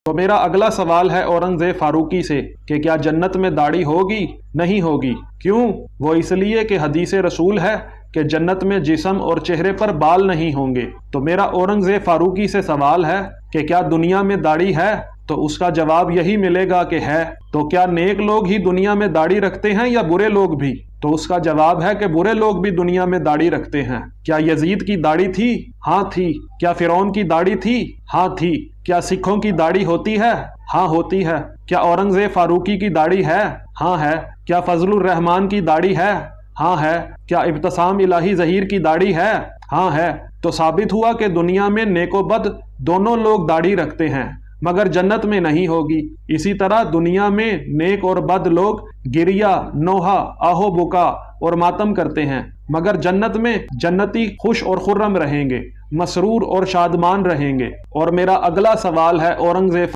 تو मेरा अगला सवाल है औरंगजेब फारूकी से कि क्या जन्नत में दाढ़ी होगी? नहीं होगी। क्यों? वो इसलिए कि हदीस रसूल है कि जन्नत में जिस्म और चेहरे पर बाल नहीं होंगे। तो मेरा औरंगजेब फारूकी से सवाल है कि क्या दुनिया में दाढ़ी है? तो उसका जवाब यही मिलेगा कि है। तो क्या नेक लोग ही दुनिया में दाढ़ी रखते हैं या बुरे लोग भी? तो उसका जवाब है कि बुरे लोग भी दुनिया में दाढ़ी रखते हैं। क्या यजीद की दाढ़ी थी? हाँ थी। क्या फिरौन की दाढ़ी थी? हाँ थी। क्या सिखों की दाढ़ी होती है? हाँ होती है। क्या औरंगजेब फारूकी की दाढ़ी है? हाँ है। क्या फजलुर रहमान की दाढ़ी है? हाँ है। क्या इब्तिसाम इलाही ज़हीर की दाढ़ी है? हाँ है। तो साबित हुआ कि दुनिया में नेको बद दोनों लोग दाढ़ी रखते हैं, मगर जन्नत में नहीं होगी। इसी तरह दुनिया में नेक और बद लोग गिरिया, नोहा, आहो बुका और मातम करते हैं, मगर जन्नत में जन्नती खुश और खुर्रम रहेंगे, मसरूर और शादमान रहेंगे। और मेरा अगला सवाल है औरंगजेब